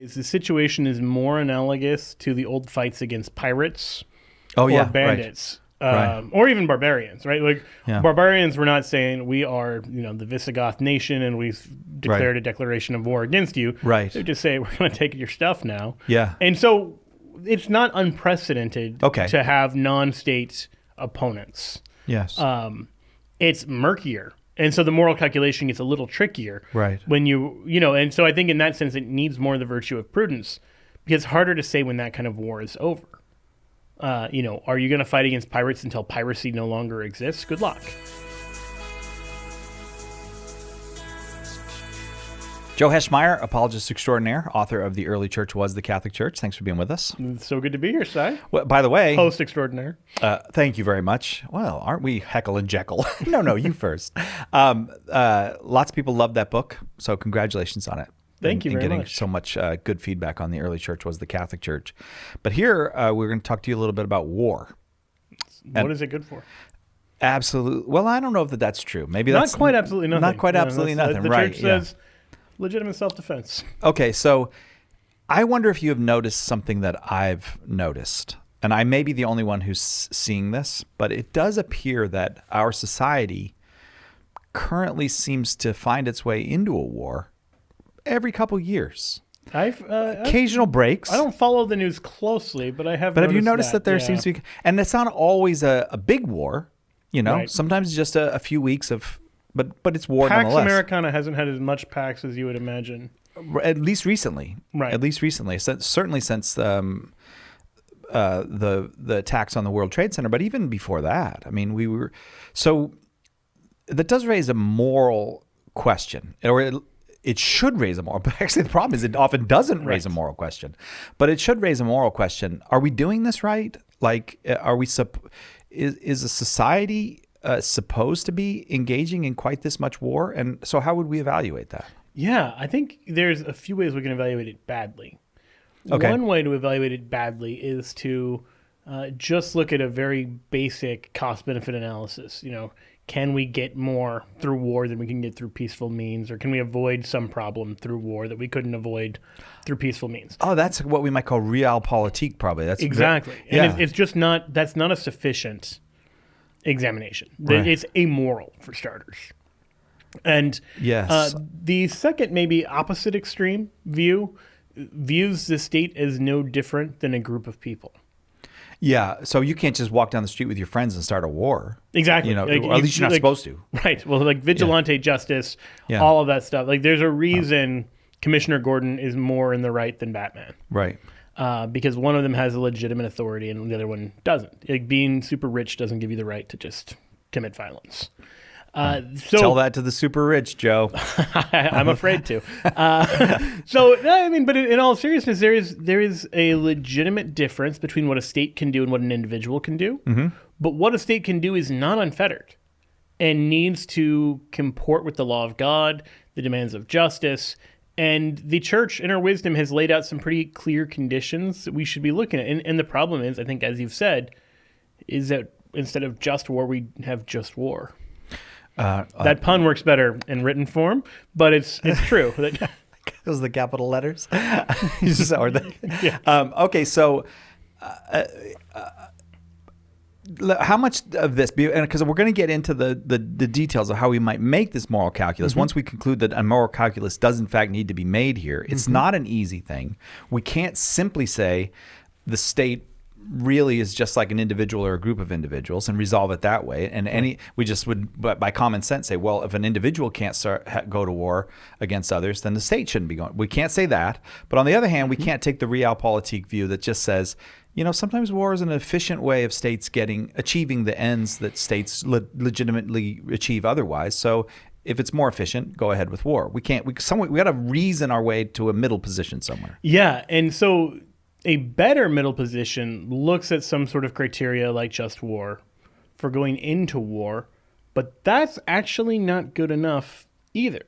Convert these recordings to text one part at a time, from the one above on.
The situation is more analogous to the old fights against pirates Oh, or yeah, bandits. Right. Or even barbarians, right? Like Yeah. barbarians were not saying we are, the Visigoth nation and we've declared a declaration of war against you. Right. They just say we're going to take your stuff now. Yeah. And so it's not unprecedented Okay. to have non-state opponents. Yes. It's murkier. And so the moral calculation gets a little trickier. Right. When and so I think in that sense it needs more the virtue of prudence because it's harder to say when that kind of war is over. Are you going to fight against pirates until piracy no longer exists? Good luck. Joe Heschmeyer, apologist extraordinaire, author of The Early Church Was the Catholic Church. Thanks for being with us. It's so good to be here, Si. Well, by the way, Host extraordinaire. Thank you very much. Well, aren't we Heckle and Jekyll? No, you first. Lots of people love that book, so congratulations on it. Thank you very getting much. so much good feedback on The Early Church Was the Catholic Church. But here, we're going to talk to you a little bit about war. What is it good for? Absolutely. Well, I don't know if that's true. Maybe Not that's quite absolutely nothing. Not quite absolutely nothing, The right? church says legitimate self-defense. Okay, so I wonder if you have noticed something that I've noticed. And I may be the only one who's seeing this, but it does appear that our society currently seems to find its way into a war every couple years. Occasional breaks. I don't follow the news closely, but I have. But have you noticed that there Yeah. seems to be, and it's not always a big war, Right. Sometimes just a few weeks of, but it's war Pax nonetheless. Americana hasn't had as much Pax as you would imagine. At least recently. Right. At least recently. Certainly since the attacks on the World Trade Center, but even before that. I mean, so that does raise a moral question, or it should raise a moral. But actually, the problem is it often doesn't raise a moral question. But it should raise a moral question. Are we doing this right? Like, are we? Is a society supposed to be engaging in quite this much war? And so, how would we evaluate that? Yeah, I think there's a few ways we can evaluate it badly. Okay. One way to evaluate it badly is to just look at a very basic cost-benefit analysis. Can we get more through war than we can get through peaceful means, or can we avoid some problem through war that we couldn't avoid through peaceful means? Oh, that's what we might call realpolitik, probably. That's exactly. And it's just not. That's not a sufficient examination. Right. It's amoral for starters. And yes, the second, maybe opposite extreme view views the state as no different than a group of people. yeah. So you can't just walk down the street with your friends and start a war. Exactly. Or at least you're not supposed to. Right. Well, like vigilante justice, Yeah. all of that stuff. Like there's a reason Commissioner Gordon is more in the right than Batman. Right. Because one of them has a legitimate authority and the other one doesn't. Like being super rich doesn't give you the right to just commit violence. So Tell that to the super rich, Joe. I'm afraid to. But in all seriousness, there is a legitimate difference between what a state can do and what an individual can do. Mm-hmm. But what a state can do is not unfettered and needs to comport with the law of God, the demands of justice. And the church, in her wisdom, has laid out some pretty clear conditions that we should be looking at. And the problem is, I think, as you've said, is that instead of just war, we have just war. That pun works better in written form, but it's true. Those are the capital letters. Okay, so how much of this? Because we're going to get into the details of how we might make this moral calculus. Mm-hmm. Once we conclude that a moral calculus does in fact need to be made here, it's not an easy thing. We can't simply say the state really is just like an individual or a group of individuals and resolve it that way. And we just would, by common sense, say, well, if an individual can't go to war against others, then the state shouldn't be going. We can't say that. But on the other hand, we can't take the realpolitik view that just says, sometimes war is an efficient way of states achieving the ends that states legitimately achieve otherwise. So if it's more efficient, go ahead with war. We got to reason our way to a middle position somewhere. Yeah, and so a better middle position looks at some sort of criteria like just war for going into war, but that's actually not good enough either,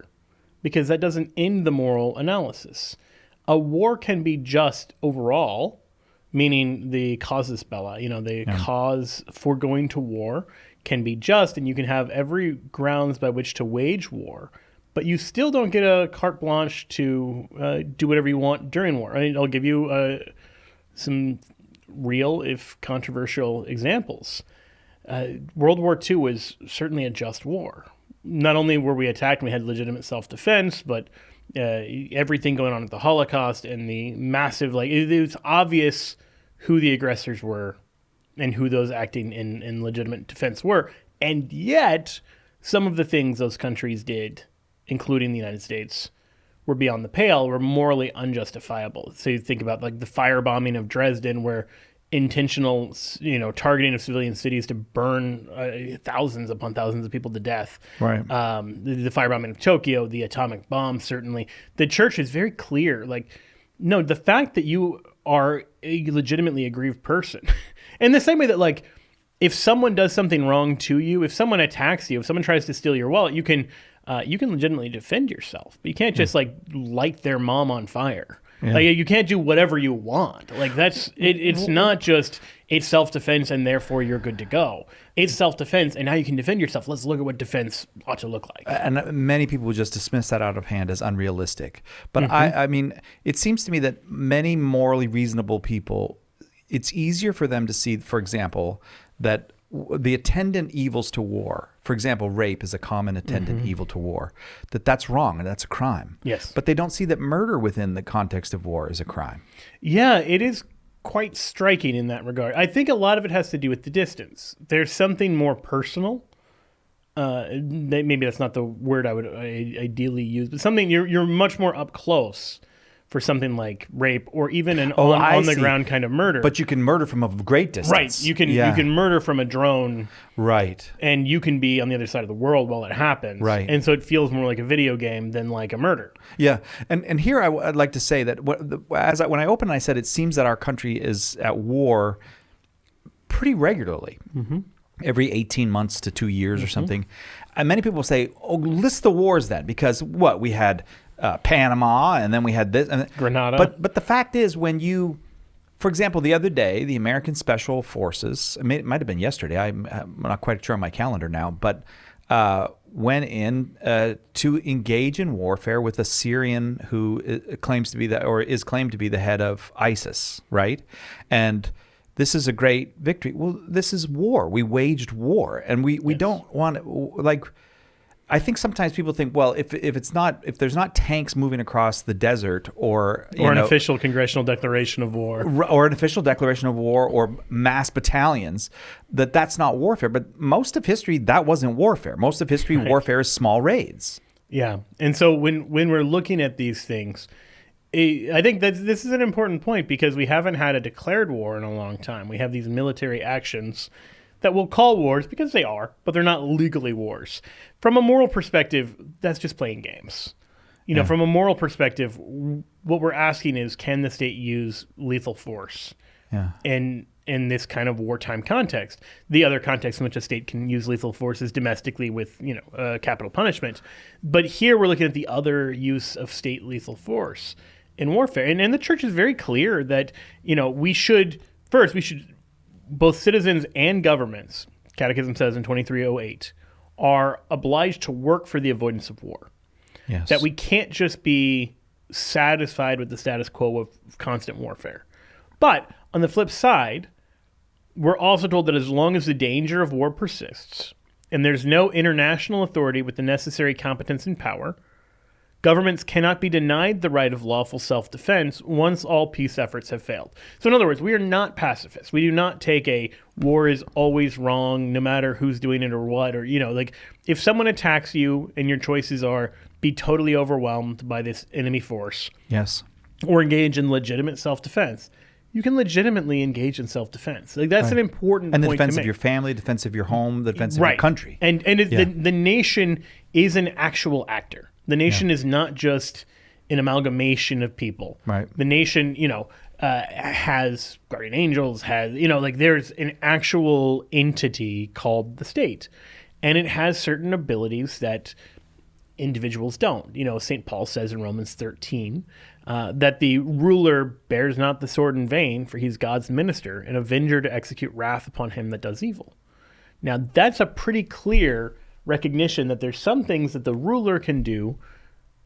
because that doesn't end the moral analysis. A war can be just overall, meaning the casus belli, cause for going to war can be just, and you can have every grounds by which to wage war, but you still don't get a carte blanche to do whatever you want during war. I'll give you some real, if controversial, examples. World War II was certainly a just war. Not only were we attacked and we had legitimate self-defense, but everything going on at the Holocaust and the massive, it was obvious who the aggressors were and who those acting in legitimate defense were. And yet, some of the things those countries did, including the United States, were beyond the pale, were morally unjustifiable. So you think about the firebombing of Dresden, where intentional, targeting of civilian cities to burn thousands upon thousands of people to death. Right. The firebombing of Tokyo, the atomic bomb, certainly. The church is very clear. No, the fact that you are a legitimately aggrieved person, in the same way that, if someone does something wrong to you, if someone attacks you, if someone tries to steal your wallet, you can legitimately defend yourself. But you can't just light their mom on fire. Yeah. You can't do whatever you want. It's not just it's self-defense and therefore you're good to go. It's self-defense and now you can defend yourself. Let's look at what defense ought to look like. And many people would just dismiss that out of hand as unrealistic. But I mean, it seems to me that many morally reasonable people, it's easier for them to see, for example, that the attendant evils to war, for example, rape is a common attendant evil to war, that's wrong and that's a crime. Yes. But they don't see that murder within the context of war is a crime. Yeah, it is quite striking in that regard. I think a lot of it has to do with the distance. There's something more personal. Maybe that's not the word I would ideally use, but something you're much more up close for something like rape or even an on-the-ground kind of murder. But you can murder from a great distance. Right. You can murder from a drone. Right. And you can be on the other side of the world while it happens. Right. And so it feels more like a video game than like a murder. Yeah. And here I'd like to say that when I opened, I said it seems that our country is at war pretty regularly. Every 18 months to 2 years or something. And many people say, list the wars then, because we had Panama, and then we had this. And Grenada. But the fact is, when you, for example, the other day, the American Special Forces, it might have been yesterday, I'm not quite sure on my calendar now, but went in to engage in warfare with a Syrian who claims to be is claimed to be the head of ISIS, right? And this is a great victory. Well, this is war. We waged war, and we don't want to, I think sometimes people think, well, if there's not tanks moving across the desert or an official congressional declaration of war or mass battalions, that's not warfare. But most of history, that wasn't warfare. Most of history, warfare is small raids. Yeah, and so when we're looking at these things, I think that this is an important point because we haven't had a declared war in a long time. We have these military actions that we'll call wars because they are, but they're not legally wars. From a moral perspective, that's just playing games. From a moral perspective, what we're asking is, can the state use lethal force in this kind of wartime context? The other context in which a state can use lethal force is domestically with, capital punishment. But here we're looking at the other use of state lethal force in warfare. And the church is very clear that, we should, both citizens and governments, Catechism says in 2308, are obliged to work for the avoidance of war. Yes. That we can't just be satisfied with the status quo of constant warfare. But on the flip side, we're also told that as long as the danger of war persists and there's no international authority with the necessary competence and power, governments cannot be denied the right of lawful self-defense once all peace efforts have failed. So in other words, we are not pacifists. We do not take a war is always wrong no matter who's doing it or what. Or, if someone attacks you and your choices are be totally overwhelmed by this enemy force. Yes. Or engage in legitimate self-defense. You can legitimately engage in self-defense. That's an important point to make. And the defense of your family, defense of your home, the defense of your country. And the nation is an actual actor. The nation is not just an amalgamation of people. Right. The nation, has guardian angels, there's an actual entity called the state. And it has certain abilities that individuals don't. St. Paul says in Romans 13 that the ruler bears not the sword in vain, for he's God's minister, an avenger to execute wrath upon him that does evil. Now, that's a pretty clear recognition that there's some things that the ruler can do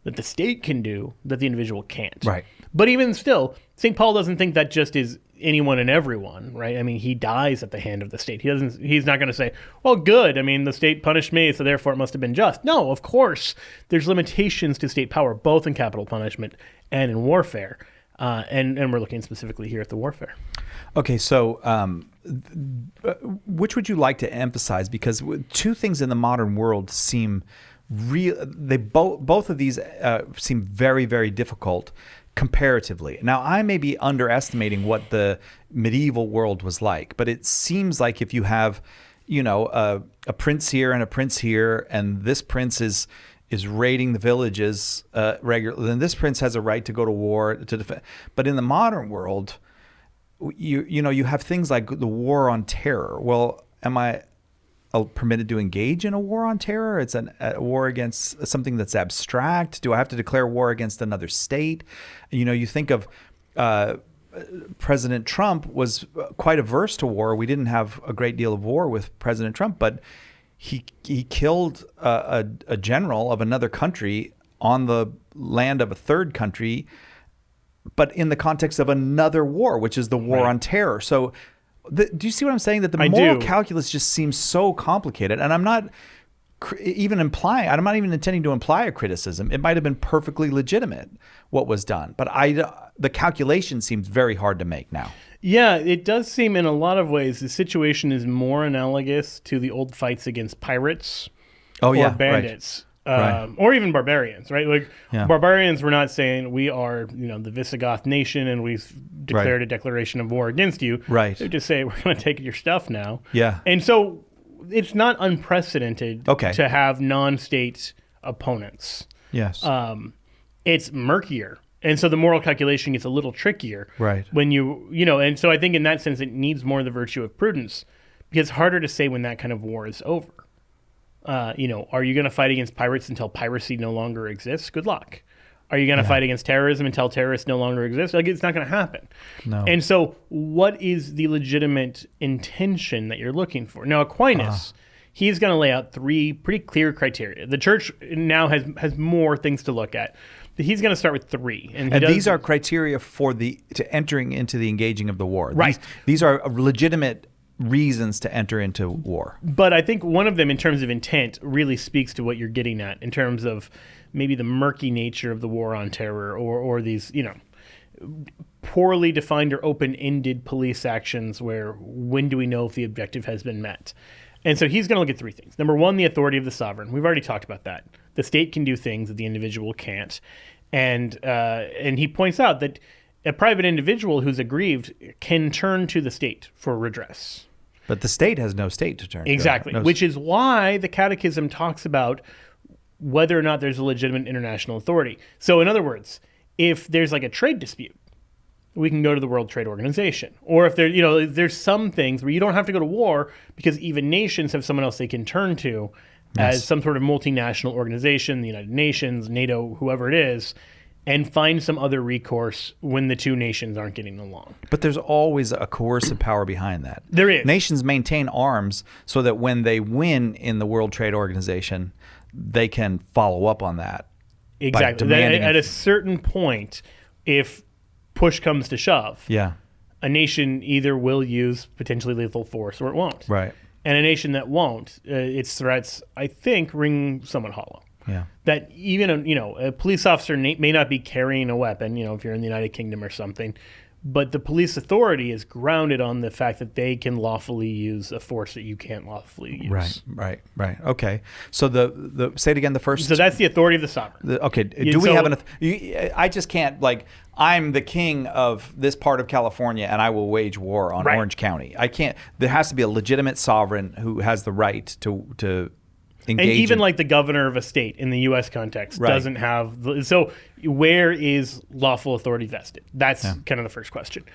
that the state can do that the individual can't. Right. But even still, St. Paul doesn't think that just is anyone and everyone, right? I mean, he dies at the hand of the state. He's not going to say, well, good. I mean, the state punished me, so therefore it must have been just. No, of course, there's limitations to state power, both in capital punishment and in warfare. And we're looking specifically here at the warfare. Okay, so which would you like to emphasize? Because two things in the modern world seem both of these seem very, very difficult comparatively. Now, I may be underestimating what the medieval world was like, but it seems like if you have, a prince here and a prince here, and this prince is raiding the villages regularly, then this prince has a right to go to war to defend. But in the modern world, you have things like the war on terror. Well, am I permitted to engage in a war on terror? It's a war against something that's abstract. Do I have to declare war against another state? You think of President Trump was quite averse to war. We didn't have a great deal of war with President Trump, but he killed a general of another country on the land of a third country, but in the context of another war, which is the war on terror. So do you see what I'm saying? That the moral calculus just seems so complicated, and I'm not even intending to imply a criticism. It might have been perfectly legitimate what was done, but the calculation seems very hard to make now. Yeah, it does seem in a lot of ways the situation is more analogous to the old fights against pirates or bandits. Right. Or even barbarians, right? Like barbarians were not saying we are, the Visigoth nation and we've declared a declaration of war against you. Right. They just say we're going to take your stuff now. Yeah. And so it's not unprecedented to have non-state opponents. Yes. It's murkier. And so the moral calculation gets a little trickier. Right. When and so I think in that sense it needs more of the virtue of prudence, because it's harder to say when that kind of war is over. Are you going to fight against pirates until piracy no longer exists? Good luck. Are you going to fight against terrorism until terrorists no longer exist? Like, it's not going to happen. No. And so what is the legitimate intention that you're looking for? Now, Aquinas, he's going to lay out three pretty clear criteria. The church now has more things to look at. But he's going to start with three. And these are criteria for to entering into the engaging of the war. Right. These are legitimate reasons to enter into war. But I think one of them, in terms of intent, really speaks to what you're getting at in terms of maybe the murky nature of the war on terror or these, poorly defined or open-ended police actions where when do we know if the objective has been met? And so he's going to look at three things. Number one, the authority of the sovereign. We've already talked about that. The state can do things that the individual can't. And he points out that a private individual who's aggrieved can turn to the state for redress. But the state has no state to turn to. Exactly, which is why the Catechism talks about whether or not there's a legitimate international authority. So in other words, if there's like a trade dispute, we can go to the World Trade Organization. Or if there's some things where you don't have to go to war because even nations have someone else they can turn to as some sort of multinational organization, the United Nations, NATO, whoever it is, and find some other recourse when the two nations aren't getting along. But there's always a coercive power behind that. There is. Nations maintain arms so that when they win in the World Trade Organization, they can follow up on that. Exactly. At a certain point, if push comes to shove, a nation either will use potentially lethal force or it won't. Right. And a nation that won't, its threats, I think, ring somewhat hollow. Yeah. That even a police officer may not be carrying a weapon, if you're in the United Kingdom or something, but the police authority is grounded on the fact that they can lawfully use a force that you can't lawfully use. Right. Okay. So the say it again. The first. So that's the authority of the sovereign. Okay. Do we have an? I just can't I'm the king of this part of California and I will wage war on Orange County. I can't. There has to be a legitimate sovereign who has the right to. And even like the governor of a state in the U.S. context doesn't have. So where is lawful authority vested? That's kind of the first question.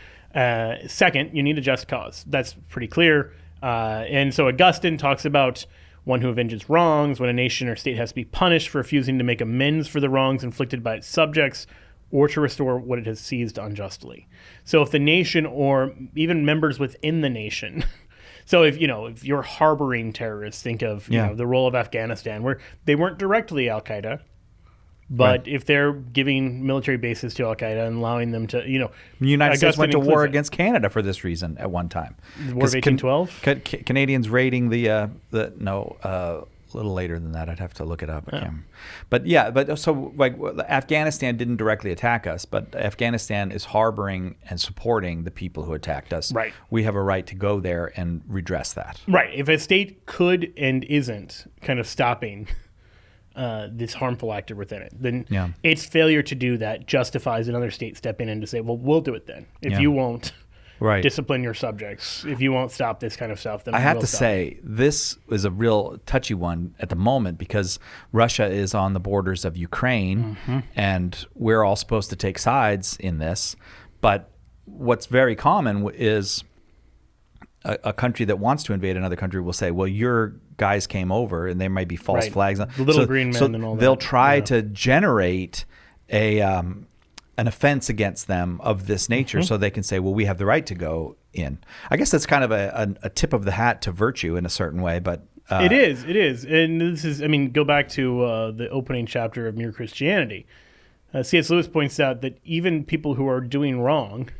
Second, you need a just cause. That's pretty clear. And so Augustine talks about one who avenges wrongs, when a nation or state has to be punished for refusing to make amends for the wrongs inflicted by its subjects or to restore what it has seized unjustly. So if the nation or even members within the nation... So if you're harboring terrorists, think of the role of Afghanistan, where they weren't directly Al-Qaeda, But if they're giving military bases to Al Qaeda and allowing them to, the United States went to includes war it. against Canada for this reason at one time. The War of 1812? Canadians raiding a little later than that. I'd have to look it up. But so like Afghanistan didn't directly attack us, but Afghanistan is harboring and supporting the people who attacked us. Right. We have a right to go there and redress that. Right. If a state could and isn't kind of stopping this harmful actor within it, then its failure to do that justifies another state stepping in to say, well, we'll do it then. If you won't discipline your subjects, if you won't stop this kind of stuff, then I have to say, this is a real touchy one at the moment because Russia is on the borders of Ukraine, and we're all supposed to take sides in this. But what's very common is a country that wants to invade another country will say, well, your guys came over, and there might be false flags. The little green men and all that. They'll try to generate an offense against them of this nature so they can say, well, we have the right to go in. I guess that's kind of a tip of the hat to virtue in a certain way, but... It is. And this is, go back to the opening chapter of Mere Christianity. C.S. Lewis points out that even people who are doing wrong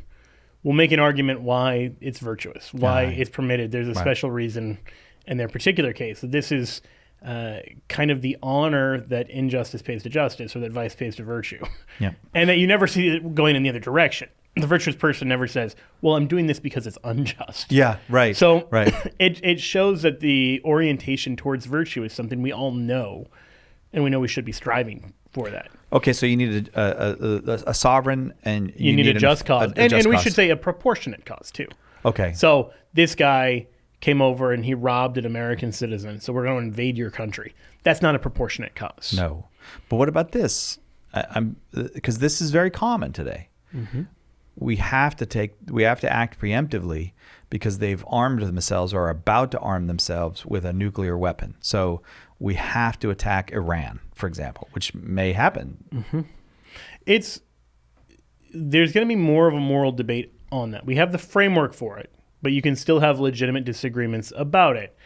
will make an argument why it's virtuous, why it's permitted. There's a special reason in their particular case. So this is kind of the honor that injustice pays to justice, or that vice pays to virtue. And that you never see it going in the other direction. The virtuous person never says, well, I'm doing this because it's unjust. So it shows that the orientation towards virtue is something we all know, and we know we should be striving for that. Okay, so you need a sovereign, and you need a just cause. And we should say a proportionate cause, too. Okay. So this guy came over and he robbed an American citizen, so we're going to invade your country. That's not a proportionate cause. No. But what about this? Because this is very common today. We have to act preemptively because they've armed themselves or are about to arm themselves with a nuclear weapon. So we have to attack Iran, for example, which may happen. There's going to be more of a moral debate on that. We have the framework for it, but you can still have legitimate disagreements about it.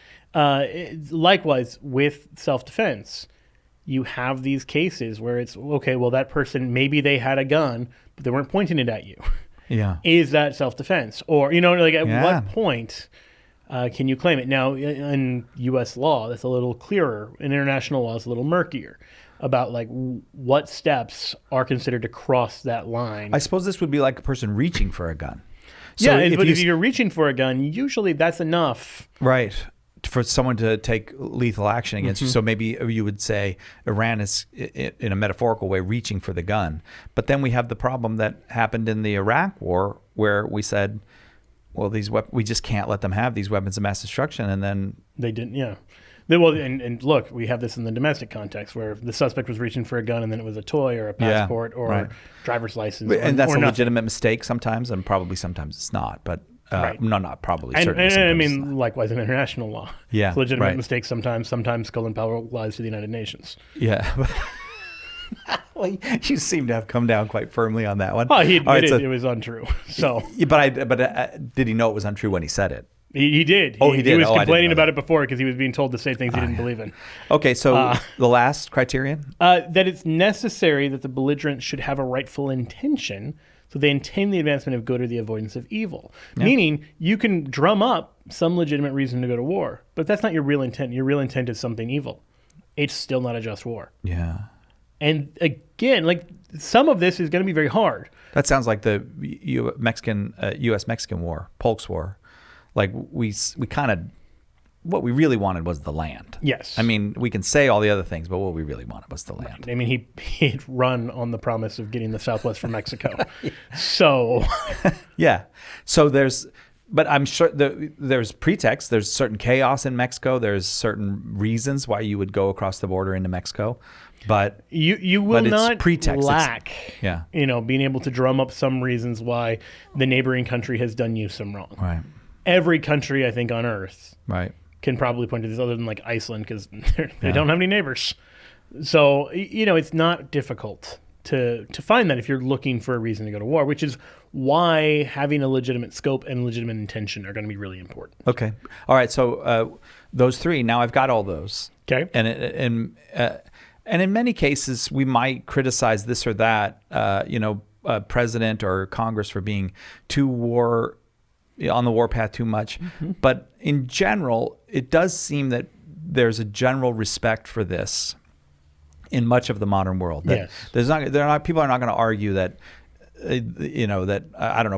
Likewise, with self-defense, you have these cases where it's, okay, well, that person, maybe they had a gun, but they weren't pointing it at you. Is that self-defense? Or, what point can you claim it? Now, in U.S. law, that's a little clearer. In international law, it's a little murkier about what steps are considered to cross that line. I suppose this would be like a person reaching for a gun. So if you're reaching for a gun, usually that's enough. Right. For someone to take lethal action against you. So maybe you would say Iran is, in a metaphorical way, reaching for the gun. But then we have the problem that happened in the Iraq War where we said, well, we just can't let them have these weapons of mass destruction. And then... They didn't, and look, we have this in the domestic context where the suspect was reaching for a gun and then it was a toy or a passport or driver's license. And that's a legitimate mistake sometimes, and probably sometimes it's not. But no, not probably. And likewise in international law. It's a legitimate mistake sometimes. Sometimes Colin Powell lies to the United Nations. Well, you seem to have come down quite firmly on that one. Well, he admitted it was untrue. So, but did he know it was untrue when he said it? He did. He did. He was complaining about it before because he was being told to say things he didn't believe in. Okay, so the last criterion? That it's necessary that the belligerent should have a rightful intention, so they intend the advancement of good or the avoidance of evil. Meaning, you can drum up some legitimate reason to go to war, but that's not your real intent. Your real intent is something evil. It's still not a just war. And again, some of this is going to be very hard. That sounds like the U.S.-Mexican War, Polk's War. We kind of, what we really wanted was the land. Yes. We can say all the other things, but what we really wanted was the land. Right. He'd run on the promise of getting the Southwest from Mexico. So. So but I'm sure there's pretext. There's certain chaos in Mexico. There's certain reasons why you would go across the border into Mexico. But you will not lack, being able to drum up some reasons why the neighboring country has done you some wrong. Right. Every country, I think, on Earth can probably point to this, other than Iceland, because they don't have any neighbors. So it's not difficult to find that if you're looking for a reason to go to war, which is why having a legitimate scope and legitimate intention are going to be really important. Okay. All right. So those three. Now I've got all those. Okay. And in many cases, we might criticize this or that, president or Congress for being on the warpath too much. Mm-hmm. But in general, it does seem that there's a general respect for this in much of the modern world. That yes. People are not going to argue that,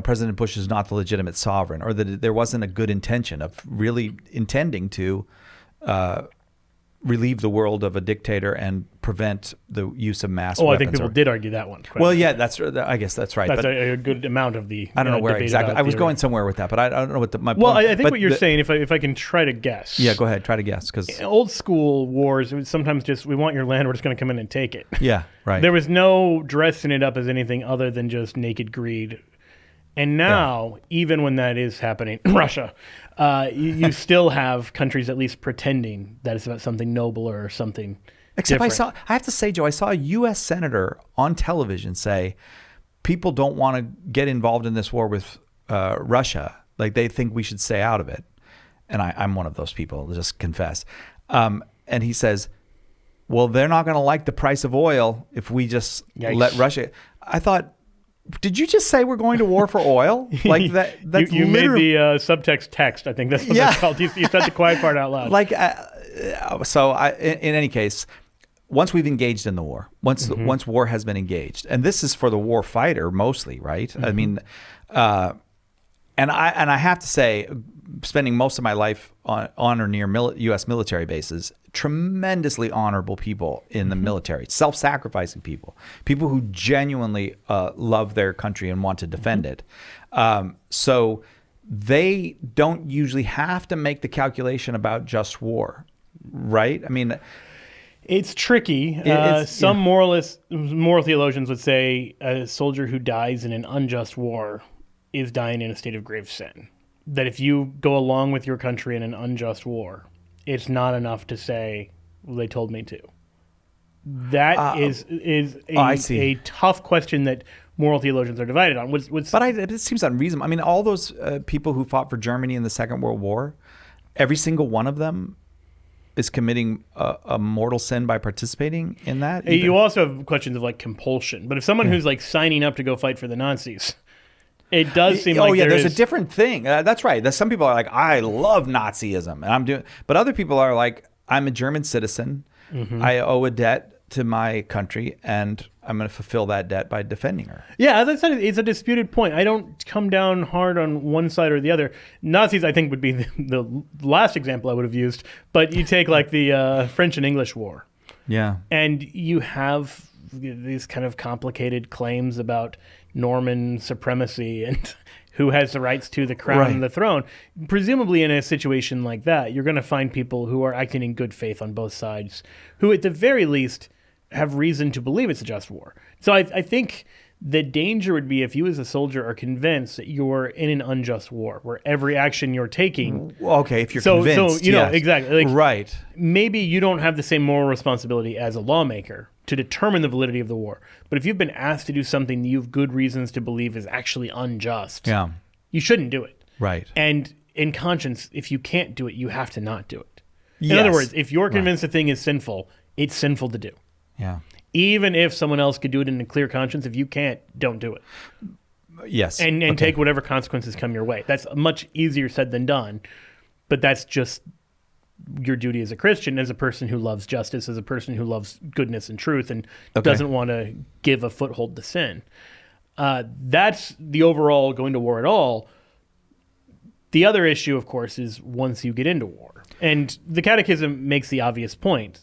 President Bush is not the legitimate sovereign, or that there wasn't a good intention of really intending to relieve the world of a dictator and prevent the use of mass weapons. I think people did argue that one. Well, yeah, I guess that's right. That's a good amount of the I don't know where exactly. I was going somewhere with that, but I don't know what my point. Well, I think what you're saying, if I can try to guess. Yeah, go ahead. Try to guess. Because old school wars, it was sometimes just, we want your land, we're just going to come in and take it. Yeah, right. There was no dressing it up as anything other than just naked greed. And now, even when that is happening, Russia, you still have countries at least pretending that it's about something nobler or something different. I have to say, Joe, I saw a U.S. senator on television say people don't want to get involved in this war with Russia. Like, they think we should stay out of it. And I'm one of those people, just confess. And he says, well, they're not going to like the price of oil if we just let Russia. I thought, did you just say we're going to war for oil? Like that? That's you made the subtext text. I think that's what that's called. You said the quiet part out loud. Like, in any case, once we've engaged in the war, once war has been engaged, and this is for the war fighter mostly, right? Mm-hmm. I mean, and I have to say, spending most of my life on or near U.S. military bases, tremendously honorable people in the military, self-sacrificing people who genuinely love their country and want to defend it. So they don't usually have to make the calculation about just war, right? I mean, it's tricky. Some moral theologians would say a soldier who dies in an unjust war is dying in a state of grave sin. That if you go along with your country in an unjust war, it's not enough to say, well, they told me to. That is a tough question that moral theologians are divided on. It seems unreasonable. I mean, all those people who fought for Germany in the Second World War, every single one of them is committing a mortal sin by participating in that. You also have questions of like compulsion. But if someone who's like signing up to go fight for the Nazis, it does seem like there's a different thing. That's right. Some people are like, I love Nazism, and I'm doing. But other people are like, I'm a German citizen. Mm-hmm. I owe a debt to my country, and I'm going to fulfill that debt by defending her. Yeah, as I said, it's a disputed point. I don't come down hard on one side or the other. Nazis, I think, would be the last example I would have used. But you take like the French and English War. Yeah. And you have these kind of complicated claims about Norman supremacy and who has the rights to the crown and the throne. Presumably in a situation like that, you're going to find people who are acting in good faith on both sides, who at the very least have reason to believe it's a just war. So I think the danger would be if you as a soldier are convinced that you're in an unjust war, where every action you're taking... Okay, if you're convinced. So, exactly. Like, right. Maybe you don't have the same moral responsibility as a lawmaker to determine the validity of the war. But if you've been asked to do something that you have good reasons to believe is actually unjust, you shouldn't do it. Right. And in conscience, if you can't do it, you have to not do it. In other words, if you're convinced a thing is sinful, it's sinful to do. Yeah. Even if someone else could do it in a clear conscience, if you can't, don't do it. Yes. And take whatever consequences come your way. That's much easier said than done, but that's just your duty as a Christian, as a person who loves justice, as a person who loves goodness and truth and doesn't want to give a foothold to sin. That's the overall going to war at all. The other issue, of course, is once you get into war. And the Catechism makes the obvious point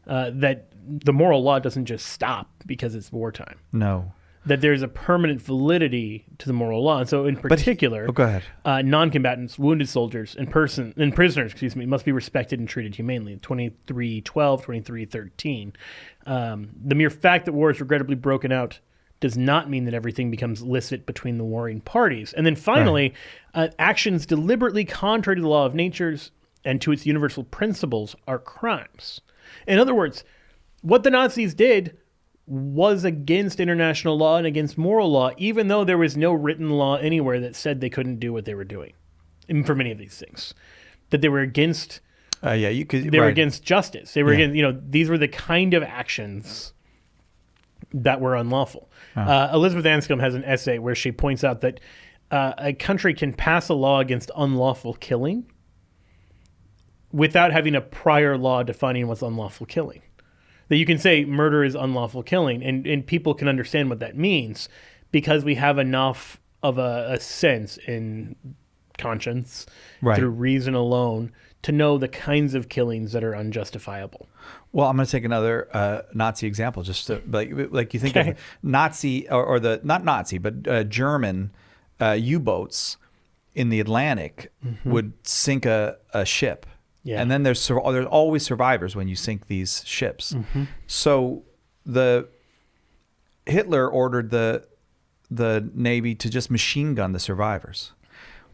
that the moral law doesn't just stop because it's wartime. No. That there's a permanent validity to the moral law. And so in particular, go ahead. Non-combatants, wounded soldiers, and prisoners, must be respected and treated humanely. 23:12, 23:13. The mere fact that war is regrettably broken out does not mean that everything becomes licit between the warring parties. And then finally, actions deliberately contrary to the law of natures and to its universal principles are crimes. In other words, what the Nazis did was against international law and against moral law, even though there was no written law anywhere that said they couldn't do what they were doing for many of these things. That they were against Yeah, you could. They were right. against justice. They were against, these were the kind of actions that were unlawful. Elizabeth Anscombe has an essay where she points out that a country can pass a law against unlawful killing without having a prior law defining what's unlawful killing. That you can say murder is unlawful killing, and people can understand what that means because we have enough of a sense in conscience through reason alone to know the kinds of killings that are unjustifiable. Well, I'm going to take another Nazi example, just to, like you think of Nazi or the not Nazi, but German U-boats in the Atlantic would sink a ship. Yeah. And then there's always survivors when you sink these ships. So Hitler ordered the Navy to just machine gun the survivors.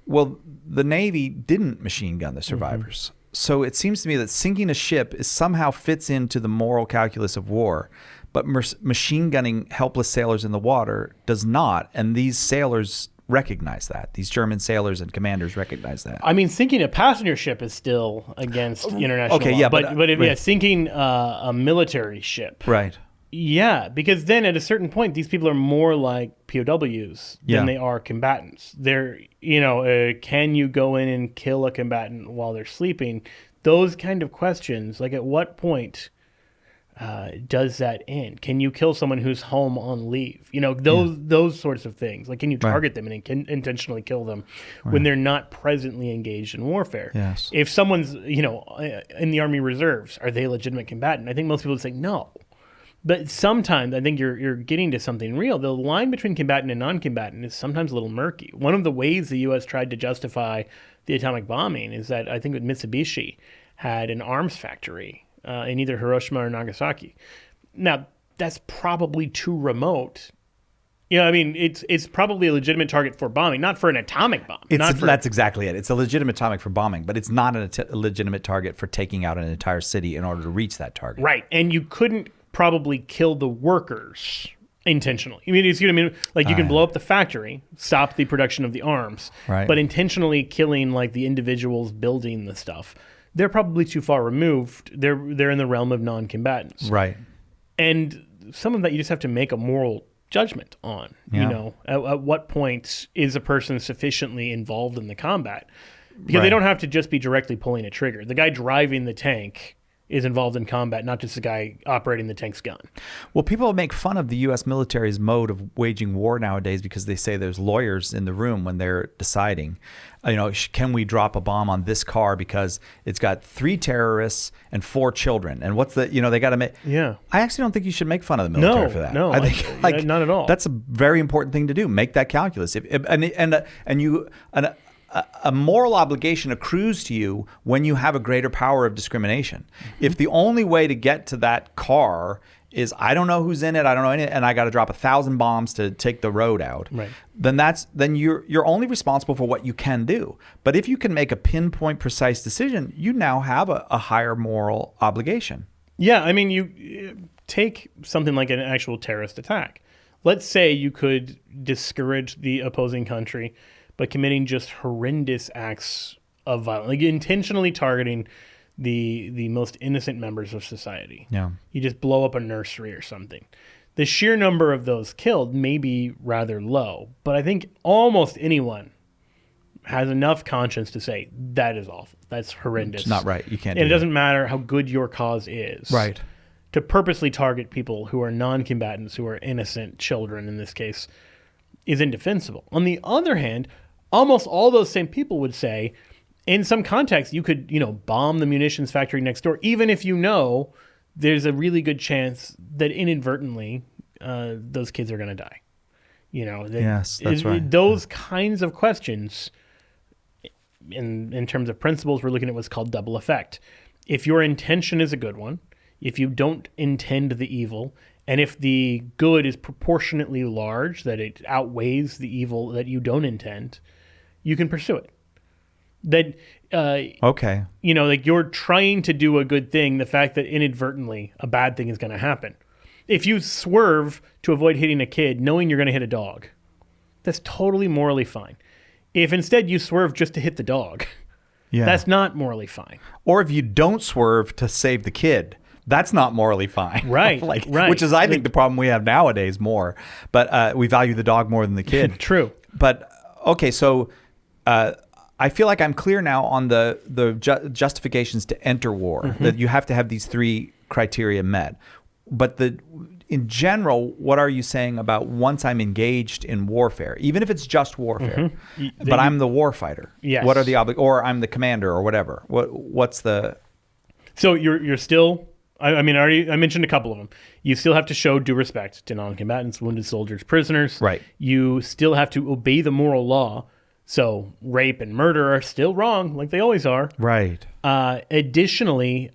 Well, the Navy didn't machine gun the survivors. So it seems to me that sinking a ship somehow fits into the moral calculus of war, but machine gunning helpless sailors in the water does not. And these sailors recognize that. These German sailors and commanders recognize that. I mean, sinking a passenger ship is still against international law. Yeah, but sinking a military ship. Right. Yeah, because then at a certain point, these people are more like POWs than they are combatants. They're, can you go in and kill a combatant while they're sleeping? Those kind of questions, like at what point does that end? Can you kill someone who's home on leave? Those sorts of things. Like, can you target them and intentionally kill them when they're not presently engaged in warfare? Yes. If someone's, in the Army Reserves, are they a legitimate combatant? I think most people would say no. But sometimes I think you're getting to something real. The line between combatant and non-combatant is sometimes a little murky. One of the ways the U.S. tried to justify the atomic bombing is that I think Mitsubishi had an arms factory in either Hiroshima or Nagasaki. Now, that's probably too remote. It's probably a legitimate target for bombing, not for an atomic bomb. That's exactly it. It's a legitimate target for bombing, but it's not a legitimate target for taking out an entire city in order to reach that target. Right, and you couldn't probably kill the workers intentionally. You see what I mean? Like, you can blow up the factory, stop the production of the arms, but intentionally killing like the individuals building the stuff, they're probably too far removed. They're in the realm of non-combatants. Right. And some of that you just have to make a moral judgment on. At what point is a person sufficiently involved in the combat? Because they don't have to just be directly pulling a trigger. The guy driving the tank is involved in combat, not just the guy operating the tank's gun. Well, people make fun of the U.S. military's mode of waging war nowadays because they say there's lawyers in the room when they're deciding, can we drop a bomb on this car because it's got 3 terrorists and 4 children? And what's the, they got to make. Yeah. I actually don't think you should make fun of the military for that. No, I think not at all. That's a very important thing to do. Make that calculus. A moral obligation accrues to you when you have a greater power of discrimination. If the only way to get to that car is I don't know who's in it, I don't know any, and I got to drop 1,000 bombs to take the road out, then you're only responsible for what you can do. But if you can make a pinpoint, precise decision, you now have a higher moral obligation. Yeah, you take something like an actual terrorist attack. Let's say you could discourage the opposing country by committing just horrendous acts of violence, like intentionally targeting the most innocent members of society. Yeah. You just blow up a nursery or something. The sheer number of those killed may be rather low, but I think almost anyone has enough conscience to say that is awful. That's horrendous. It's not right. You can't. And it doesn't matter how good your cause is. Right. To purposely target people who are non-combatants, who are innocent children in this case, is indefensible. On the other hand, almost all those same people would say, in some context, you could, bomb the munitions factory next door, even if there's a really good chance that inadvertently those kids are going to die. Yes, that's right. Those kinds of questions, in terms of principles, we're looking at what's called double effect. If your intention is a good one, if you don't intend the evil, and if the good is proportionately large, that it outweighs the evil that you don't intend, you can pursue it. That okay, like you're trying to do a good thing, the fact that inadvertently a bad thing is going to happen. If you swerve to avoid hitting a kid knowing you're going to hit a dog, that's totally morally fine. If instead you swerve just to hit the dog, Yeah. That's not morally fine. Or if you don't swerve to save the kid, that's not morally fine. Right. Right. Which is, I think, the problem we have nowadays more. But we value the dog more than the kid. True. But, okay, so I feel like I'm clear now on the justifications to enter war, that you have to have these 3 criteria met. But in general, what are you saying about once I'm engaged in warfare, even if it's just warfare, but I'm the war fighter? Yes. What are the or I'm the commander or whatever? What's the? So you're still. I mean, I mentioned a couple of them. You still have to show due respect to non-combatants, wounded soldiers, prisoners. Right. You still have to obey the moral law. So rape and murder are still wrong, like they always are. Right. Additionally,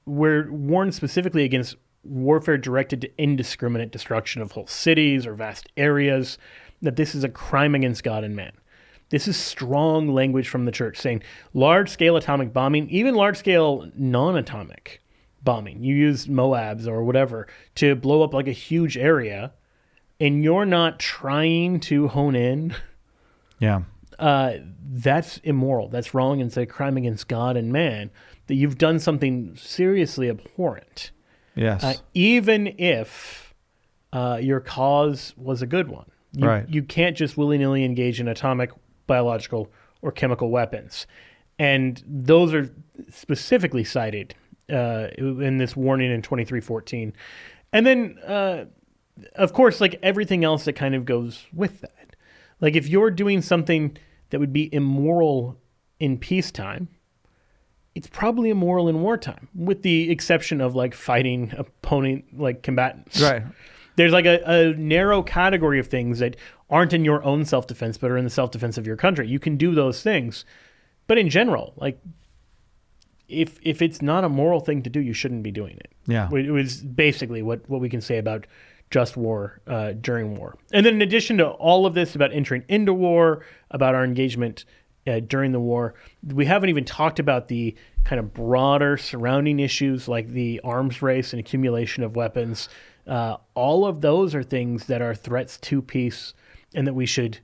we're warned specifically against warfare directed to indiscriminate destruction of whole cities or vast areas, that this is a crime against God and man. This is strong language from the church saying large-scale atomic bombing, even large-scale non-atomic bombing. You use MOABs or whatever to blow up like a huge area, and you're not trying to hone in. Yeah. That's immoral. That's wrong, and it's a crime against God and man, that you've done something seriously abhorrent. Yes. Even if your cause was a good one. You can't just willy-nilly engage in atomic, biological, or chemical weapons. And those are specifically cited in this warning in 23:14. And then, of course, like everything else that kind of goes with that. Like if you're doing something that would be immoral in peacetime, it's probably immoral in wartime, with the exception of like fighting opponent, like combatants. Right. There's like a narrow category of things that aren't in your own self-defense, but are in the self-defense of your country. You can do those things. But in general, like if it's not a moral thing to do, you shouldn't be doing it. Yeah. It was basically what we can say about just war during war. And then in addition to all of this about entering into war, about our engagement during the war, we haven't even talked about the kind of broader surrounding issues like the arms race and accumulation of weapons. All of those are things that are threats to peace and that we should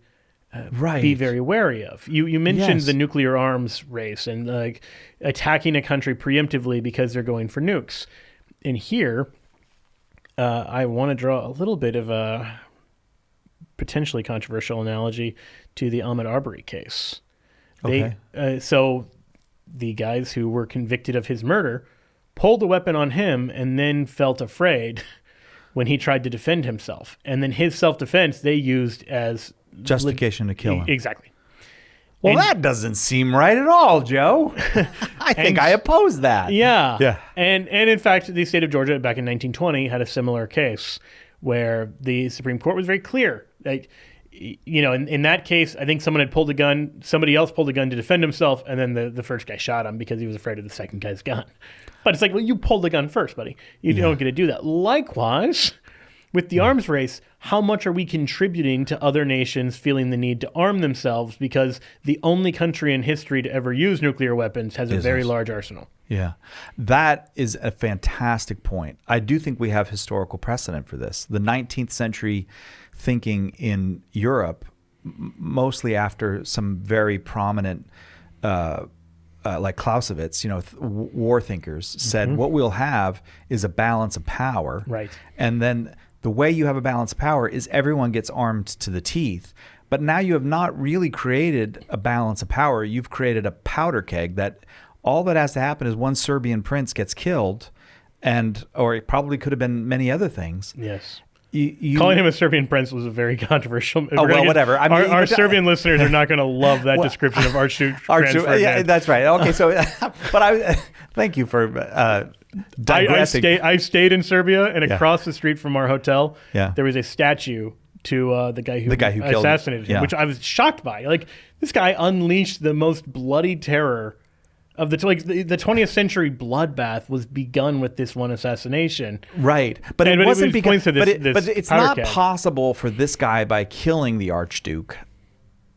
be very wary of. You mentioned the nuclear arms race and like attacking a country preemptively because they're going for nukes. And here, I want to draw a little bit of a potentially controversial analogy to the Ahmedabary case. Okay. So the guys who were convicted of his murder pulled a weapon on him and then felt afraid when he tried to defend himself. And then his self-defense they used as justification to kill him. Exactly. Well, that doesn't seem right at all, Joe. I think I oppose that. Yeah. Yeah. And in fact, the state of Georgia back in 1920 had a similar case where the Supreme Court was very clear. Like, you know, in that case, I think someone had pulled a gun, somebody else pulled a gun to defend himself, and then the first guy shot him because he was afraid of the second guy's gun. But it's like, well, you pulled the gun first, buddy. You don't get to do that. Likewise, with the arms race, how much are we contributing to other nations feeling the need to arm themselves because the only country in history to ever use nuclear weapons has a very large arsenal? Yeah. That is a fantastic point. I do think we have historical precedent for this. The 19th century thinking in Europe, mostly after some very prominent like Clausewitz, you know, war thinkers said what we'll have is a balance of power. Right. And then the way you have a balance of power is everyone gets armed to the teeth. But now you have not really created a balance of power. You've created a powder keg that all that has to happen is one Serbian prince gets killed, or it probably could have been many other things. Yes. Calling him a Serbian prince was a very controversial. Oh, well, whatever. I mean, our Serbian listeners are not going to love that description of Archduke Franz Ferdinand. Yeah, that's right. Okay, so, but thank you for digressing. I stayed in Serbia, and across the street from our hotel, there was a statue to the guy who assassinated him, which I was shocked by. Like, this guy unleashed the most bloody terror of the 20th century bloodbath was begun with this one assassination. Right. But it wasn't because but it's not possible for this guy, by killing the Archduke,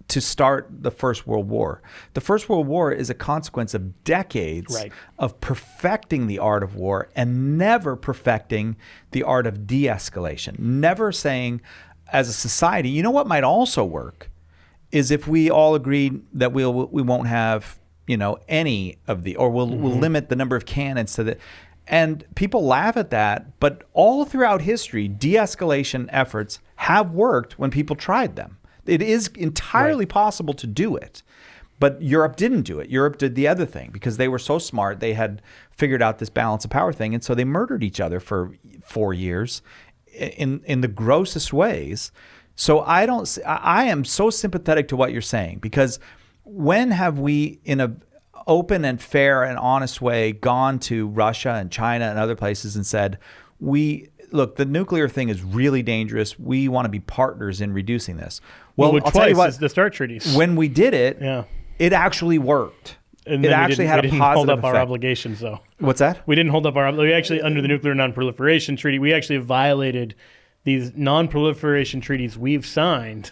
to start the First World War. The First World War is a consequence of decades of perfecting the art of war and never perfecting the art of de-escalation. Never saying, as a society, you know what might also work is if we all agreed that we won't have any of the, or we'll limit the number of cannons to the, and people laugh at that. But all throughout history, de-escalation efforts have worked when people tried them. It is entirely possible to do it. But Europe didn't do it. Europe did the other thing because they were so smart. They had figured out this balance of power thing. And so they murdered each other for 4 years in the grossest ways. So I am so sympathetic to what you're saying, because when have we, in a open and fair and honest way, gone to Russia and China and other places and said, look, the nuclear thing is really dangerous. We want to be partners in reducing this. Well, I'll tell you what, is the START treaties. When we did it, it actually worked. And it actually had a positive effect. We didn't hold up our obligations, though. What's that? We didn't hold up our obligations. We actually, under the Nuclear Non-Proliferation Treaty, we actually violated these non-proliferation treaties we've signed,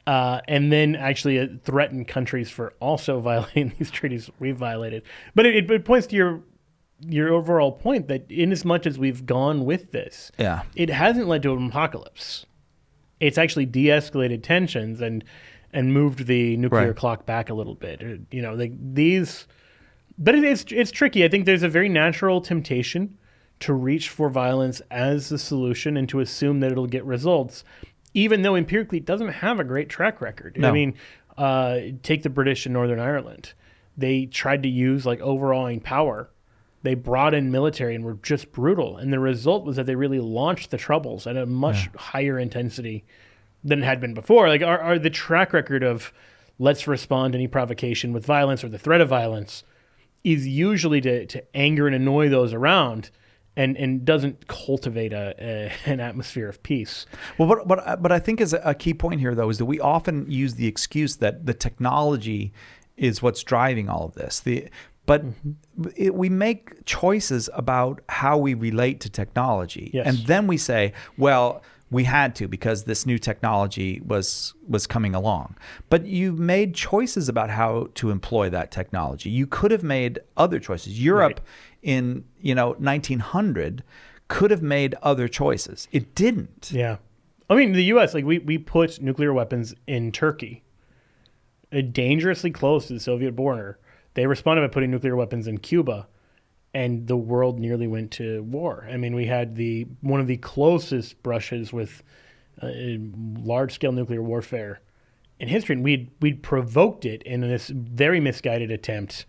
and then actually threatened countries for also violating these treaties we've violated. But it points to your overall point that in as much as we've gone with this, it hasn't led to an apocalypse. It's actually de-escalated tensions and moved the nuclear clock back a little bit. But it's tricky. I think there's a very natural temptation to reach for violence as the solution and to assume that it'll get results, even though empirically it doesn't have a great track record. No. I mean, take the British in Northern Ireland. They tried to use overawing power. They brought in military and were just brutal. And the result was that they really launched the Troubles at a much higher intensity than it had been before. Are the track record of let's respond to any provocation with violence or the threat of violence is usually to anger and annoy those around, and doesn't cultivate an atmosphere of peace. Well, but I think is a key point here, though, is that we often use the excuse that the technology is what's driving all of this. We make choices about how we relate to technology. Yes. And then we say, well, we had to because this new technology was coming along. But you made choices about how to employ that technology. You could have made other choices. Europe in 1900 could have made other choices. It didn't. Yeah. I mean, the U.S., we put nuclear weapons in Turkey, dangerously close to the Soviet border. They responded by putting nuclear weapons in Cuba, and the world nearly went to war. I mean, we had one of the closest brushes with large-scale nuclear warfare in history, and we'd provoked it in this very misguided attempt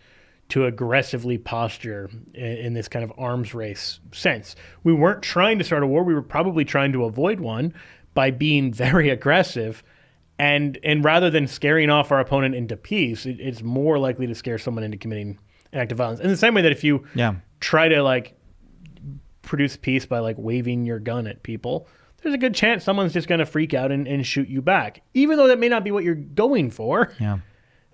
to aggressively posture in this kind of arms race sense. We weren't trying to start a war. We were probably trying to avoid one by being very aggressive. And rather than scaring off our opponent into peace, it's more likely to scare someone into committing an act of violence. In the same way that if you try to produce peace by waving your gun at people, there's a good chance someone's just going to freak out and shoot you back, even though that may not be what you're going for. Yeah.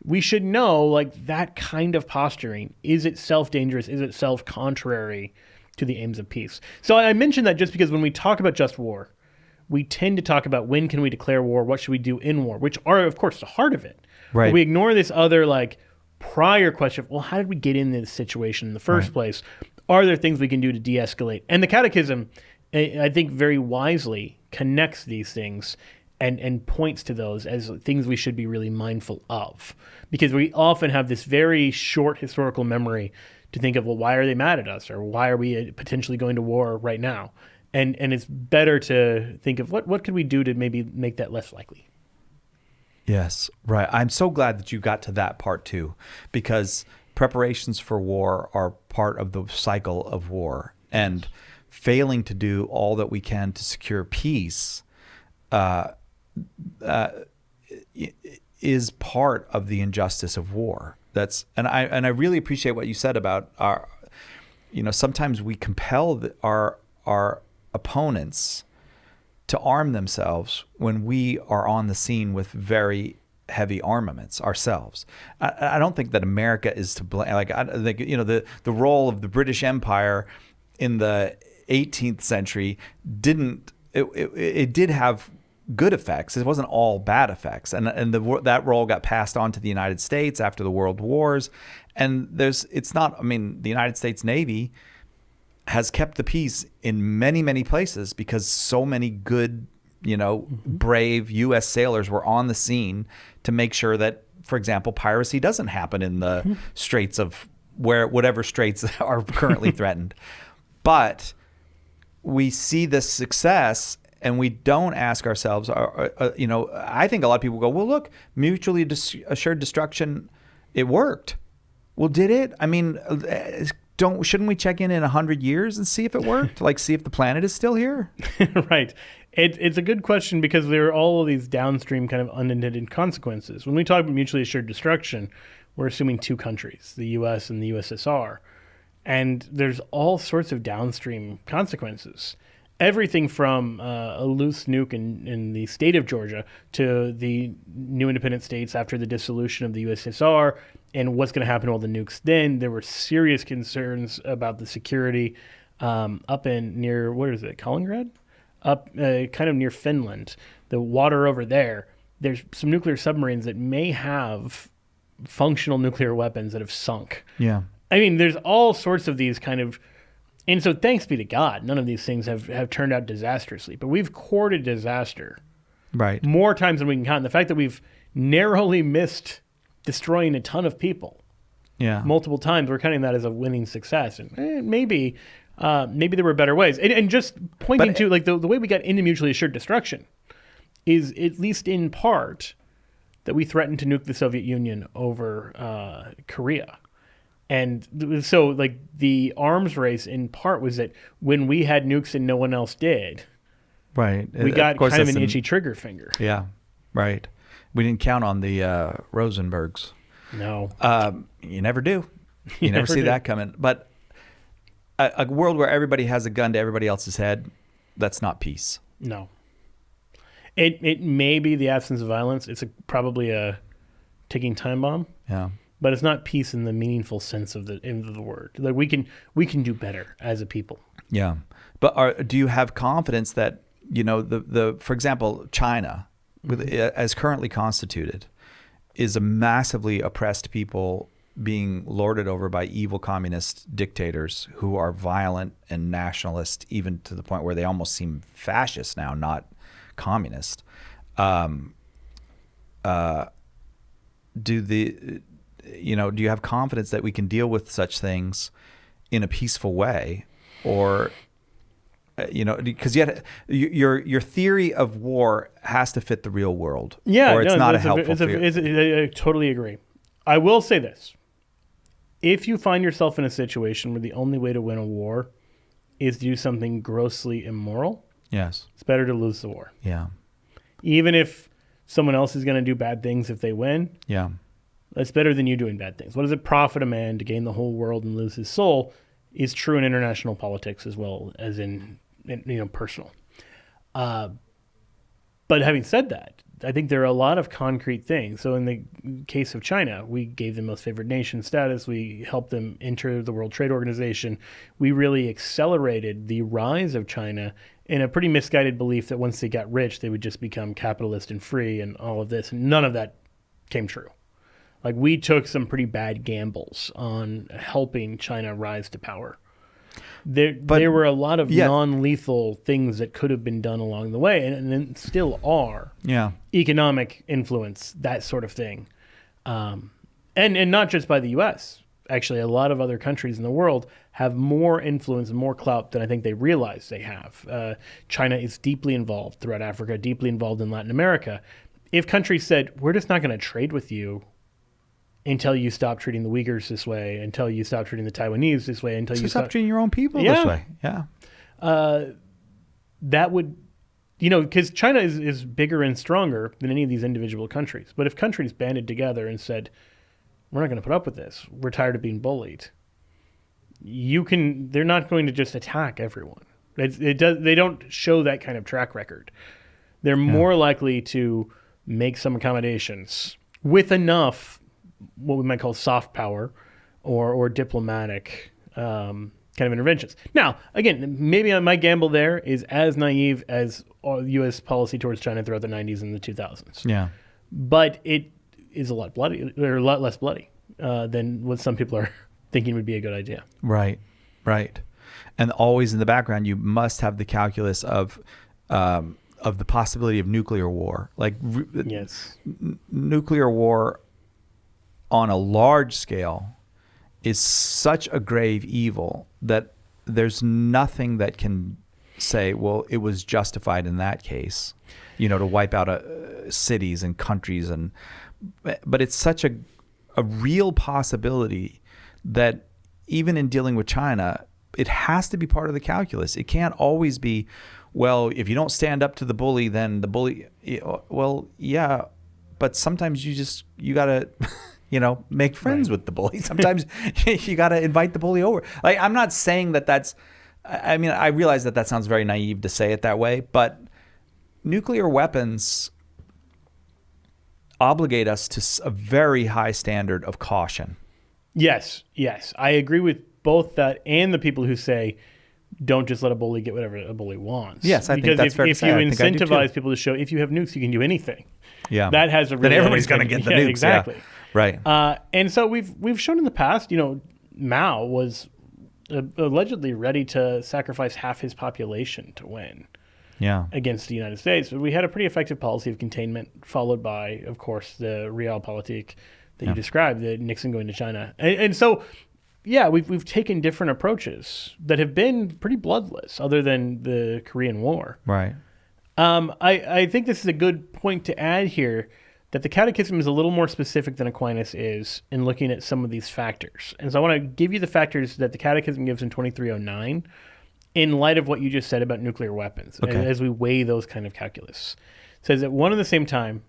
We should know that kind of posturing is itself dangerous, is itself contrary to the aims of peace. So I mentioned that just because when we talk about just war, we tend to talk about when can we declare war, what should we do in war, which are, of course, the heart of it. Right. But we ignore this other prior question of, well, how did we get in this situation in the first place? Are there things we can do to de-escalate? And the Catechism, I think very wisely, connects these things and points to those as things we should be really mindful of. Because we often have this very short historical memory to think of, well, why are they mad at us? Or why are we potentially going to war right now? And it's better to think of what could we do to maybe make that less likely. Yes, right. I'm so glad that you got to that part too, because preparations for war are part of the cycle of war, and failing to do all that we can to secure peace is part of the injustice of war. And I really appreciate what you said about our, sometimes we compel our opponents to arm themselves when we are on the scene with very heavy armaments ourselves. I don't think that America is to blame. I think the role of the British Empire in the 18th century it did have good effects. It wasn't all bad effects, and that role got passed on to the United States after the World Wars. And the United States Navy has kept the peace in many, many places because so many good, brave U.S. sailors were on the scene to make sure that for example, piracy doesn't happen in the straits of whatever straits are currently threatened. But we see this success and we don't ask ourselves, I think a lot of people go, well, look, mutually assured destruction, it worked. Well, did it? I mean, shouldn't we check in 100 years and see if it worked? Like, see if the planet is still here? Right. It's a good question because there are all of these downstream kind of unintended consequences. When we talk about mutually assured destruction, we're assuming two countries, the U.S. and the USSR. And there's all sorts of downstream consequences. Everything from a loose nuke in the state of Georgia to the new independent states after the dissolution of the USSR and what's going to happen to all the nukes then. There were serious concerns about the security up near, what is it, Kaliningrad? Up kind of near Finland. The water over there, there's some nuclear submarines that may have functional nuclear weapons that have sunk. Yeah. I mean, there's all sorts of these kind of, and so thanks be to God, none of these things have turned out disastrously. But we've courted disaster right more times than we can count. The fact that we've narrowly missed destroying a ton of people multiple times, we're counting that as a winning success. And maybe there were better ways. And just pointing to like the way we got into mutually assured destruction is at least in part that we threatened to nuke the Soviet Union over Korea. And so like the arms race in part was that when we had nukes and no one else did, right, we got kind of an itchy trigger finger. Yeah, right. We didn't count on the Rosenbergs. No. You never do. You never see that coming. But a world where everybody has a gun to everybody else's head, that's not peace. No. It may be the absence of violence. It's probably a ticking time bomb. Yeah. But it's not peace in the meaningful sense of the word. Like we can do better as a people. Yeah. But do you have confidence that, for example, China, as currently constituted, is a massively oppressed people being lorded over by evil communist dictators who are violent and nationalist, even to the point where they almost seem fascist now, not communist. Do you have confidence that we can deal with such things in a peaceful way, or because your theory of war has to fit the real world, or it's not a helpful theory. I totally agree. I will say this: if you find yourself in a situation where the only way to win a war is to do something grossly immoral, yes, it's better to lose the war. Yeah, even if someone else is going to do bad things if they win. Yeah. That's better than you doing bad things. What does it profit a man to gain the whole world and lose his soul is true in international politics as well as in personal. But having said that, I think there are a lot of concrete things. So in the case of China, we gave them most favored nation status. We helped them enter the World Trade Organization. We really accelerated the rise of China in a pretty misguided belief that once they got rich, they would just become capitalist and free and all of this. And none of that came true. Like, we took some pretty bad gambles on helping China rise to power. There were a lot of non-lethal things that could have been done along the way, and still are. Yeah. Economic influence, that sort of thing. And not just by the U.S. Actually, a lot of other countries in the world have more influence and more clout than I think they realize they have. China is deeply involved throughout Africa, deeply involved in Latin America. If countries said, we're just not going to trade with you until you stop treating the Uyghurs this way, until you stop treating the Taiwanese this way, until you stop treating your own people this way. Yeah. That would, because China is bigger and stronger than any of these individual countries. But if countries banded together and said, we're not going to put up with this, we're tired of being bullied, they're not going to just attack everyone. They don't show that kind of track record. They're more likely to make some accommodations with enough what we might call soft power or diplomatic kind of interventions. Now, again, maybe my gamble there is as naive as U.S. policy towards China throughout the 90s and the 2000s. Yeah. But it is a lot less bloody than what some people are thinking would be a good idea. Right, right. And always in the background, you must have the calculus of the possibility of nuclear war. Like, yes, nuclear war on a large scale is such a grave evil that there's nothing that can say, well, it was justified in that case, to wipe out cities and countries. But it's such a real possibility that even in dealing with China, it has to be part of the calculus. It can't always be, well, if you don't stand up to the bully, then the bully, well, yeah, but sometimes you got to, make friends with the bully. Sometimes you got to invite the bully over. Like, I'm not saying that's, I mean, I realize that sounds very naive to say it that way, but nuclear weapons obligate us to a very high standard of caution. Yes. I agree with both that and the people who say, don't just let a bully get whatever a bully wants. Yes, I think that's fair to say. If you incentivize people to show, if you have nukes, you can do anything. Yeah, that has a really. Then everybody's going to get the nukes. Exactly. Yeah. Right. And so we've shown in the past, Mao was allegedly ready to sacrifice half his population to win. Yeah. Against the United States. We had a pretty effective policy of containment, followed by, of course, the realpolitik that you described, the Nixon going to China. And so, yeah, we've taken different approaches that have been pretty bloodless, other than the Korean War. Right. I think this is a good point to add here, that the Catechism is a little more specific than Aquinas is in looking at some of these factors. And so I want to give you the factors that the Catechism gives in 2309 in light of what you just said about nuclear weapons, as we weigh those kind of calculus. It says that one and the same time,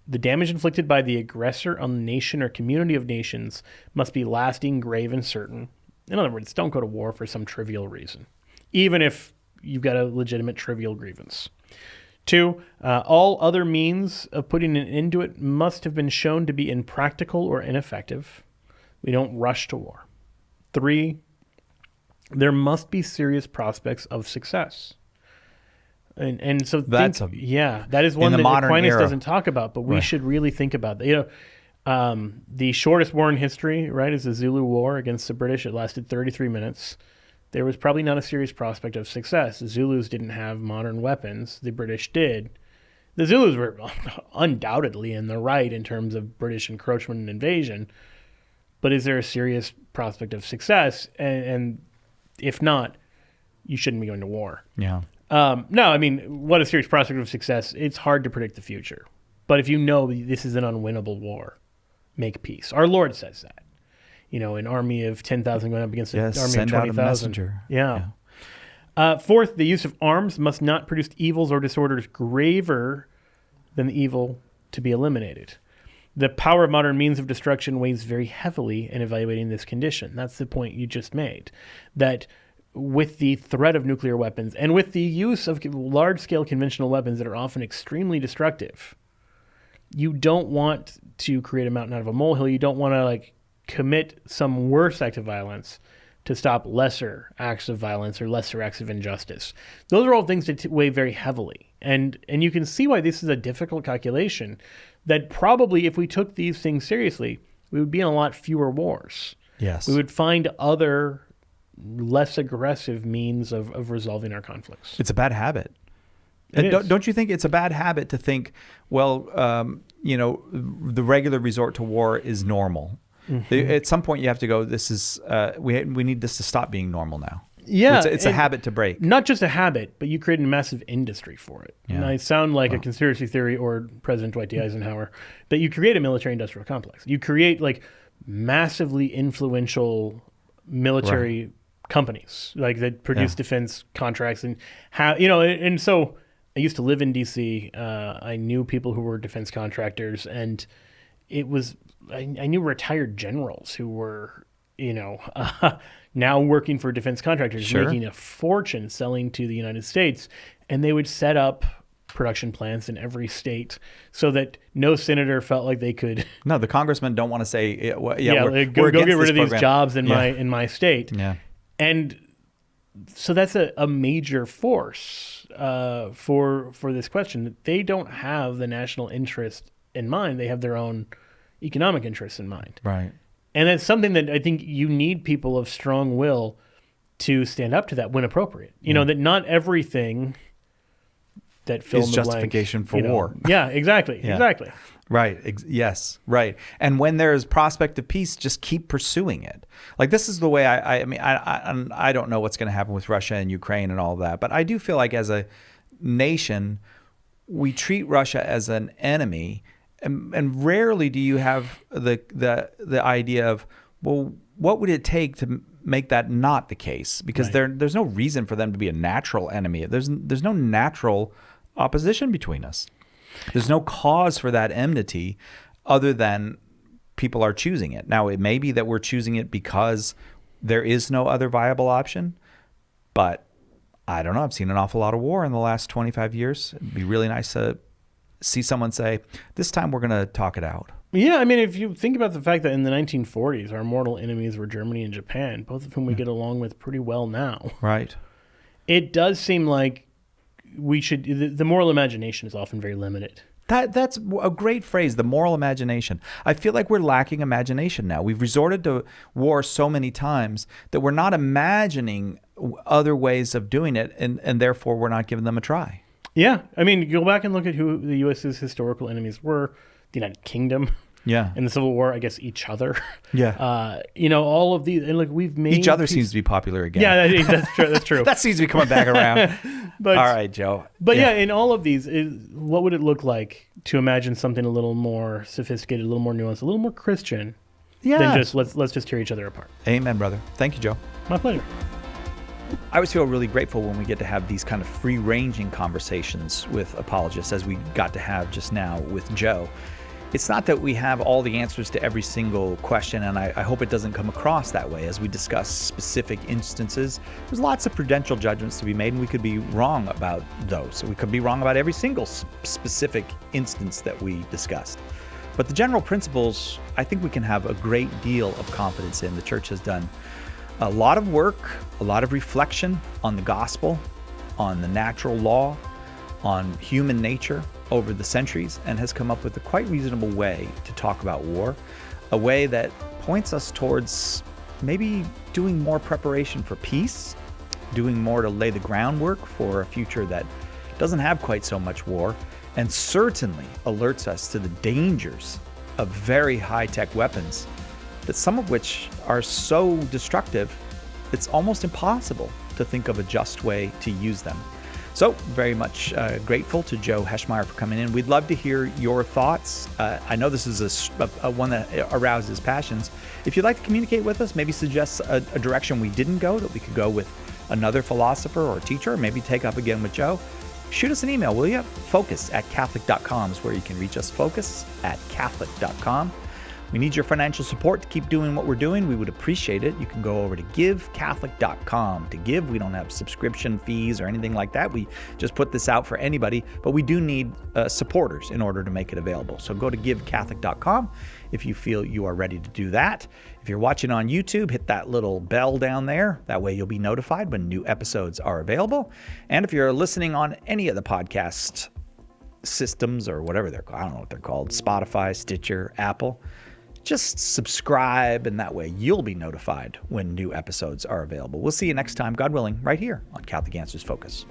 the damage inflicted by the aggressor on the nation or community of nations must be lasting, grave, and certain. In other words, don't go to war for some trivial reason, even if you've got a legitimate trivial grievance. 2, all other means of putting an end to it must have been shown to be impractical or ineffective. We don't rush to war. 3, there must be serious prospects of success. And so that is one that Aquinas doesn't talk about, but we should really think about that. The shortest war in history, right, is the Zulu War against the British. It lasted 33 minutes. There was probably not a serious prospect of success. The Zulus didn't have modern weapons. The British did. The Zulus were undoubtedly in the right in terms of British encroachment and invasion, but is there a serious prospect of success? And if not, you shouldn't be going to war. Yeah. No, I mean, what a serious prospect of success. It's hard to predict the future. But if you know this is an unwinnable war, make peace. Our Lord says that. An army of 10,000 going up against an army of 20,000. Send out a messenger. Yeah. 4th, the use of arms must not produce evils or disorders graver than the evil to be eliminated. The power of modern means of destruction weighs very heavily in evaluating this condition. That's the point you just made. That with the threat of nuclear weapons and with the use of large-scale conventional weapons that are often extremely destructive, you don't want to create a mountain out of a molehill. You don't want to commit some worse act of violence to stop lesser acts of violence or lesser acts of injustice. Those are all things that weigh very heavily. And you can see why this is a difficult calculation, that probably if we took these things seriously, we would be in a lot fewer wars. Yes. We would find other less aggressive means of resolving our conflicts. It's a bad habit. Don't you think it's a bad habit to think, well, the regular resort to war is normal? Mm-hmm. At some point, you have to go, this is, we need this to stop being normal now. Yeah. It's a habit to break. Not just a habit, but you create a massive industry for it. Yeah. And I sound like a conspiracy theory or President Dwight D. Eisenhower, but you create a military-industrial complex. You create massively influential military companies that produce defense contracts and have, and so I used to live in D.C. I knew people who were defense contractors, and it was, I knew retired generals who were, now working for defense contractors, making a fortune selling to the United States, and they would set up production plants in every state so that no senator felt like they could. No, the congressmen don't want to say, we're get rid of these jobs in my state. Yeah. And so that's a major force for this question. That they don't have the national interest in mind. They have their own economic interests in mind. Right. And that's something that I think you need people of strong will to stand up to that when appropriate. That not everything that fill is justification for war. Yeah, exactly. Right. Yes. Right. And when there's prospect of peace, just keep pursuing it. Like, this is the way I don't know what's going to happen with Russia and Ukraine and all of that, but I do feel like as a nation, we treat Russia as an enemy, and rarely do you have the idea of, well, what would it take to make that not the case? Because there's no reason for them to be a natural enemy. There's no natural opposition between us. There's no cause for that enmity other than people are choosing it. Now, it may be that we're choosing it because there is no other viable option, but I don't know. I've seen an awful lot of war in the last 25 years. It'd be really nice to see someone say, this time we're going to talk it out. Yeah, I mean, if you think about the fact that in the 1940s, our mortal enemies were Germany and Japan, both of whom we get along with pretty well now. Right. It does seem like we should, the moral imagination is often very limited. That's a great phrase, the moral imagination. I feel like we're lacking imagination now. We've resorted to war so many times that we're not imagining other ways of doing it, and therefore we're not giving them a try. Yeah. I mean, go back and look at who the U.S.'s historical enemies were. The United Kingdom. Yeah. In the Civil War, I guess each other. Yeah. All of these, and like we've made each other seems to be popular again. Yeah, that's true. That's true. That seems to be coming back around. But, all right, Joe. But yeah, in all of these, what would it look like to imagine something a little more sophisticated, a little more nuanced, a little more Christian than just let's just tear each other apart? Amen, brother. Thank you, Joe. My pleasure. I always feel really grateful when we get to have these kind of free-ranging conversations with apologists, as we got to have just now with Joe. It's not that we have all the answers to every single question, and I hope it doesn't come across that way as we discuss specific instances. There's lots of prudential judgments to be made, and we could be wrong about those. So we could be wrong about every single specific instance that we discussed. But the general principles, I think we can have a great deal of confidence in. The church has done a lot of work, a lot of reflection on the gospel, on the natural law, on human nature over the centuries, and has come up with a quite reasonable way to talk about war, a way that points us towards maybe doing more preparation for peace, doing more to lay the groundwork for a future that doesn't have quite so much war, and certainly alerts us to the dangers of very high-tech weapons, that some of which are so destructive, it's almost impossible to think of a just way to use them. So very much grateful to Joe Heschmeyer for coming in. We'd love to hear your thoughts. I know this is a one that arouses passions. If you'd like to communicate with us, maybe suggest a direction we didn't go, that we could go with another philosopher or teacher, or maybe take up again with Joe, shoot us an email, will you? focus@catholic.com is where you can reach us, focus@catholic.com. We need your financial support to keep doing what we're doing. We would appreciate it. You can go over to givecatholic.com to give. We don't have subscription fees or anything like that. We just put this out for anybody, but we do need supporters in order to make it available. So go to givecatholic.com if you feel you are ready to do that. If you're watching on YouTube, hit that little bell down there. That way you'll be notified when new episodes are available. And if you're listening on any of the podcast systems or whatever they're called, I don't know what they're called, Spotify, Stitcher, Apple, just subscribe, and that way you'll be notified when new episodes are available. We'll see you next time, God willing, right here on Catholic Answers Focus.